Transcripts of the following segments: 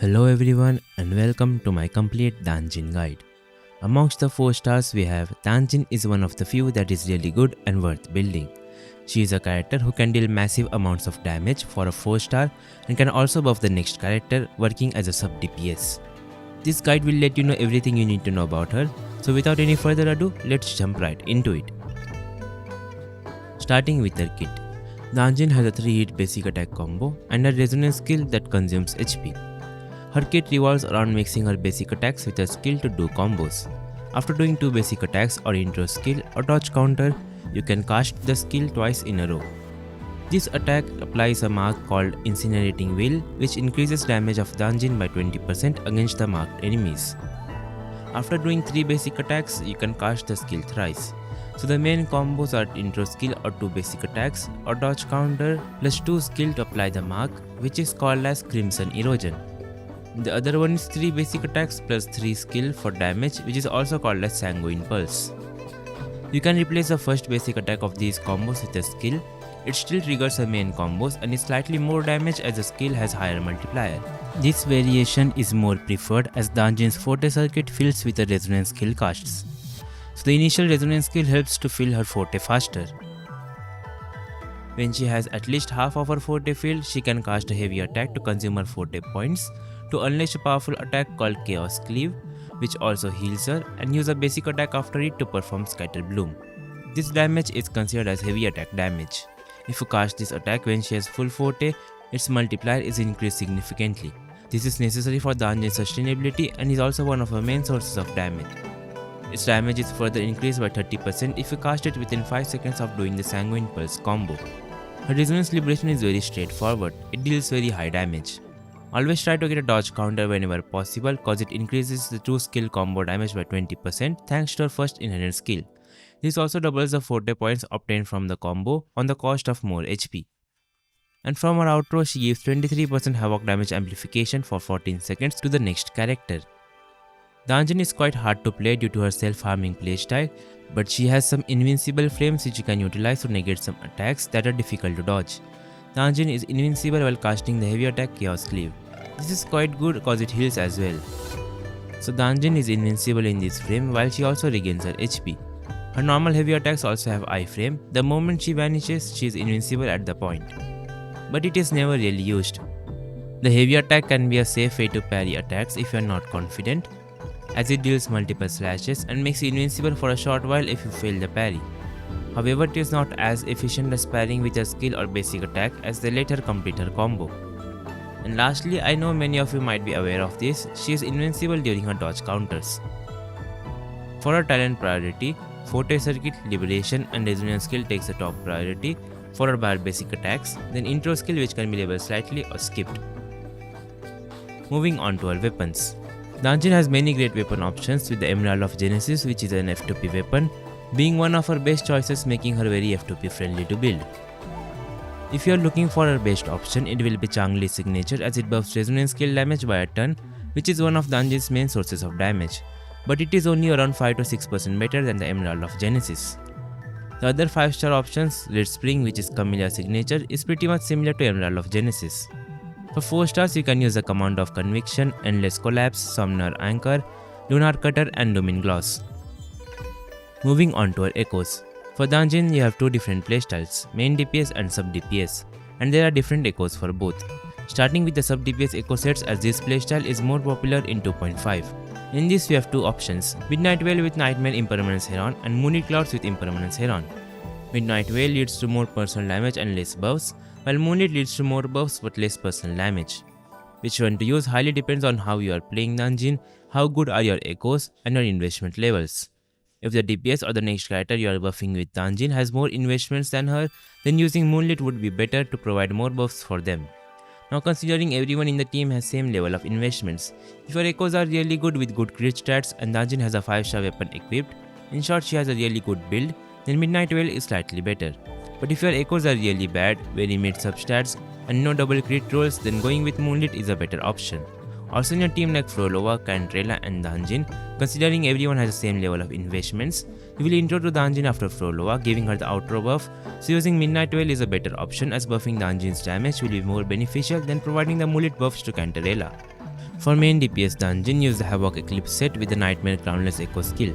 Hello everyone and welcome to my complete Danjin guide. Amongst the 4 stars we have Danjin is one of the few that is really good and worth building. She is a character who can deal massive amounts of damage for a 4 star and can also buff the next character working as a sub DPS. This guide will let you know everything you need to know about her, so without any further ado, let's jump right into it. Starting with her kit. Danjin has a 3-hit basic attack combo and a resonance skill that consumes HP. Her kit revolves around mixing her basic attacks with a skill to do combos. After doing 2 basic attacks or intro skill or dodge counter, you can cast the skill twice in a row. This attack applies a mark called Incinerating Will, which increases damage of Danjin by 20% against the marked enemies. After doing 3 basic attacks, you can cast the skill thrice. So the main combos are intro skill or 2 basic attacks or dodge counter plus 2 skill to apply the mark, which is called as Crimson Erosion. The other one is 3 basic attacks plus 3 skill for damage, which is also called as Sanguine Pulse. You can replace the first basic attack of these combos with a skill. It still triggers the main combos and is slightly more damage as the skill has higher multiplier. This variation is more preferred as Danjin's Forte circuit fills with the resonance skill casts. So the initial resonance skill helps to fill her Forte faster. When she has at least half of her Forte filled, she can cast a heavy attack to consume her Forte points, to unleash a powerful attack called Chaos Cleave, which also heals her, and use a basic attack after it to perform Scatter Bloom. This damage is considered as heavy attack damage. If you cast this attack when she has full Forte, its multiplier is increased significantly. This is necessary for Danjin's sustainability and is also one of her main sources of damage. Its damage is further increased by 30% if you cast it within 5 seconds of doing the Sanguine Pulse combo. Her Resonance Liberation is very straightforward, it deals very high damage. Always try to get a dodge counter whenever possible cause it increases the 2 skill combo damage by 20% thanks to her first inherent skill. This also doubles the Forte points obtained from the combo on the cost of more HP. And from her outro, she gives 23% havoc damage amplification for 14 seconds to the next character. Danjin is quite hard to play due to her self-harming playstyle, but she has some invincible frames which you can utilize to negate some attacks that are difficult to dodge. Danjin is invincible while casting the heavy attack Chaos Cleave. This is quite good cause it heals as well. So Danjin is invincible in this frame while she also regains her HP. Her normal heavy attacks also have iframe. The moment she vanishes, she is invincible at the point. But it is never really used. The heavy attack can be a safe way to parry attacks if you are not confident, as it deals multiple slashes and makes you invincible for a short while if you fail the parry. However, it is not as efficient as parrying with a skill or basic attack as they later complete her combo. And lastly, I know many of you might be aware of this, she is invincible during her dodge counters. For her talent priority, Forte Circuit, Liberation and Resonance skill takes the top priority, followed by her basic attacks, then intro skill which can be leveled slightly or skipped. Moving on to her weapons. Danjin has many great weapon options with the Emerald of Genesis, which is an F2P weapon, being one of her best choices, making her very F2P friendly to build. If you are looking for her best option, it will be Changli's signature as it buffs resonance skill damage by a ton, which is one of Danjin's main sources of damage, but it is only around 5 to 6% better than the Emerald of Genesis. The other 5-star options, Red Spring, which is Camellia's signature, is pretty much similar to Emerald of Genesis. For 4 stars, you can use the Command of Conviction, Endless Collapse, Summoner Anchor, Lunar Cutter and Lumin Gloss. Moving on to her echoes. For Danjin, you have 2 different playstyles, main DPS and sub DPS, and there are different echoes for both. Starting with the sub DPS echo sets, as this playstyle is more popular in 2.5. In this we have 2 options, Midnight Veil with Nightmare Impermanence Heron and Moonlit Clouds with Impermanence Heron. Midnight Veil leads to more personal damage and less buffs, while Moonlit leads to more buffs but less personal damage. Which one to use highly depends on how you are playing Danjin, how good are your echoes and your investment levels. If the DPS or the next character you are buffing with Danjin has more investments than her, then using Moonlit would be better to provide more buffs for them. Now considering everyone in the team has same level of investments, if your echoes are really good with good crit stats and Danjin has a 5-star weapon equipped, in short she has a really good build, then Midnight Veil is slightly better. But if your echoes are really bad, very mid substats and no double crit rolls, then going with Moonlit is a better option. Also in a team like Phrolova, Cantrella and Danjin, considering everyone has the same level of investments, you will intro to Danjin after Phrolova, giving her the outro buff, so using Midnight Veil is a better option as buffing Danjin's damage will be more beneficial than providing the mullet buffs to Cantrella. For main DPS Danjin, use the Havoc Eclipse set with the Nightmare Crownless Echo skill.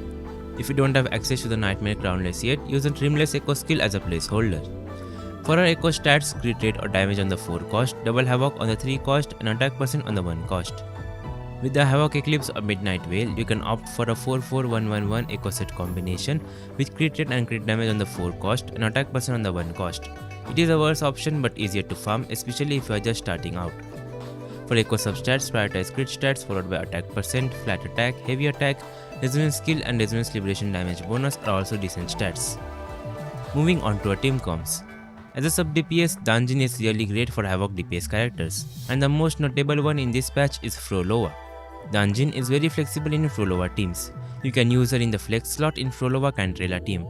If you don't have access to the Nightmare Crownless yet, use the Trimless Echo skill as a placeholder. For our Echo stats, crit rate or damage on the 4 cost, double Havoc on the 3 cost and attack percent on the 1 cost. With the Havoc Eclipse or Midnight Veil, you can opt for a 4-4-1-1-1 Echo set combination with crit rate and crit damage on the 4 cost and attack percent on the 1 cost. It is a worse option but easier to farm, especially if you are just starting out. For Echo Substats, prioritize crit stats followed by attack percent, flat attack, heavy attack, resonance skill and resonance liberation damage bonus are also decent stats. Moving on to our team comps. As a sub DPS, Danjin is really great for Havoc DPS characters, and the most notable one in this patch is Phrolova. Danjin is very flexible in Phrolova teams. You can use her in the flex slot in Phrolova Cantrella team.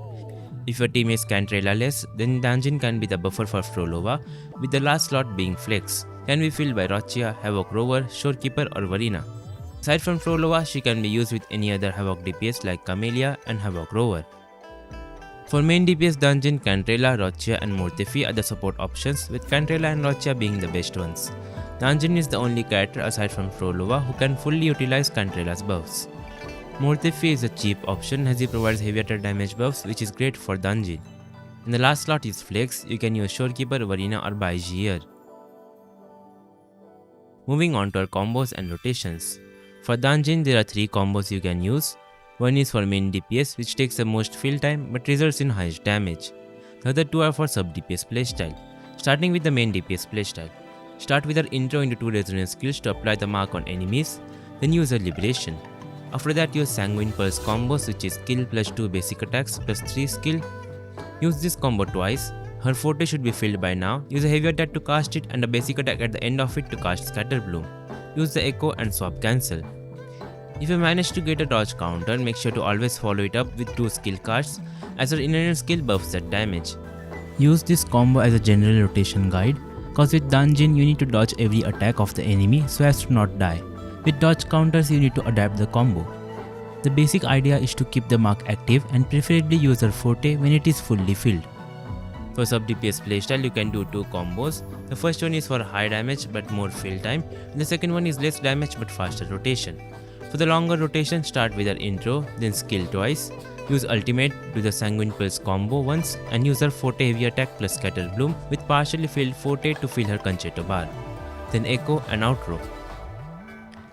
If your team is Cantrella less, then Danjin can be the buffer for Phrolova, with the last slot being flex. Can be filled by Rochia, Havoc Rover, Shorekeeper or Varina. Aside from Phrolova, she can be used with any other Havoc DPS like Camellia and Havoc Rover. For main DPS Danjin, Cantrella, Rochia and Mortefi are the support options, with Cantrella and Rochia being the best ones. Danjin is the only character aside from Phrolova who can fully utilize Cantrella's buffs. Mortefi is a cheap option as he provides heavy attack damage buffs, which is great for Danjin. In the last slot is Flex, you can use Shorekeeper, Varina or Baiji here. Moving on to our combos and rotations. For Danjin, there are 3 combos you can use. One is for main DPS, which takes the most fill time but results in highest damage. The other 2 are for sub DPS playstyle. Starting with the main DPS playstyle. Start with our intro into 2 resonance skills to apply the mark on enemies, then use a liberation. After that, use Sanguine Pulse combos, which is skill plus 2 basic attacks plus 3 skill. Use this combo twice. Her forte should be filled by now. Use a heavy attack to cast it and a basic attack at the end of it to cast Scatter Bloom. Use the echo and swap cancel. If you manage to get a dodge counter, make sure to always follow it up with 2 skill cards, as her inherent skill buffs that damage. Use this combo as a general rotation guide, cause with Danjin you need to dodge every attack of the enemy so as to not die. With dodge counters you need to adapt the combo. The basic idea is to keep the mark active and preferably use her forte when it is fully filled. For sub DPS playstyle, you can do 2 combos. The first one is for high damage but more fill time, and the second one is less damage but faster rotation. For the longer rotation, start with her intro, then skill twice. Use ultimate, do the Sanguine Pulse combo once, and use her forte heavy attack plus Scatter Bloom with partially filled forte to fill her Concerto bar. Then echo and outro.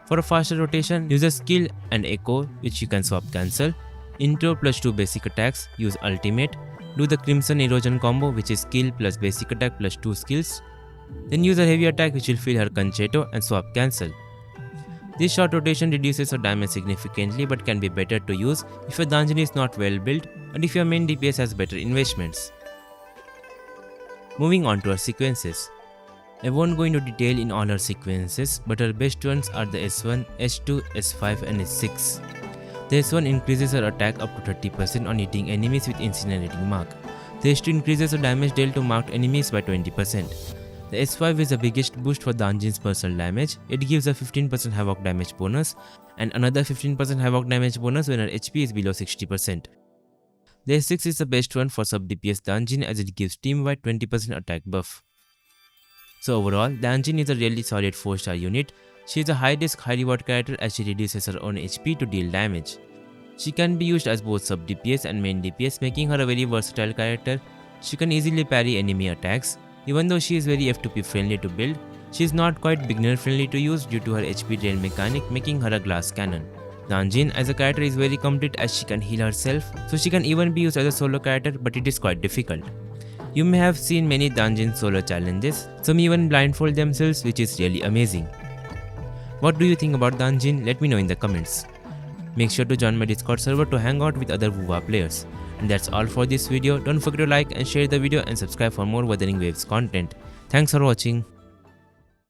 For a faster rotation, use a skill and echo, which you can swap cancel. Intro plus 2 basic attacks, use ultimate. Do the Crimson Erosion combo, which is skill plus basic attack plus 2 skills. Then use a heavy attack, which will fill her Concerto, and swap cancel. This short rotation reduces her damage significantly but can be better to use if your Danjin is not well built and if your main DPS has better investments. Moving on to her sequences. I won't go into detail in all her sequences, but her best ones are the S1, S2, S5 and S6. The S1 increases her attack up to 30% on hitting enemies with incinerating mark. The S2 increases her damage dealt to marked enemies by 20%. The S5 is the biggest boost for Danjin's personal damage. It gives a 15% Havoc damage bonus and another 15% Havoc damage bonus when her HP is below 60%. The S6 is the best one for sub DPS Danjin as it gives team-wide 20% attack buff. So overall, Danjin is a really solid 4-star unit. She is a high risk, high reward character as she reduces her own HP to deal damage. She can be used as both sub DPS and main DPS, making her a very versatile character. She can easily parry enemy attacks. Even though she is very F2P friendly to build, she is not quite beginner friendly to use due to her HP drain mechanic, making her a glass cannon. Danjin as a character is very complete as she can heal herself, so she can even be used as a solo character, but it is quite difficult. You may have seen many Danjin solo challenges, some even blindfold themselves, which is really amazing. What do you think about Danjin? Let me know in the comments. Make sure to join my Discord server to hang out with other wuwa players. And that's all for this video. Don't forget to like and share the video and subscribe for more Wuthering Waves content. Thanks for watching.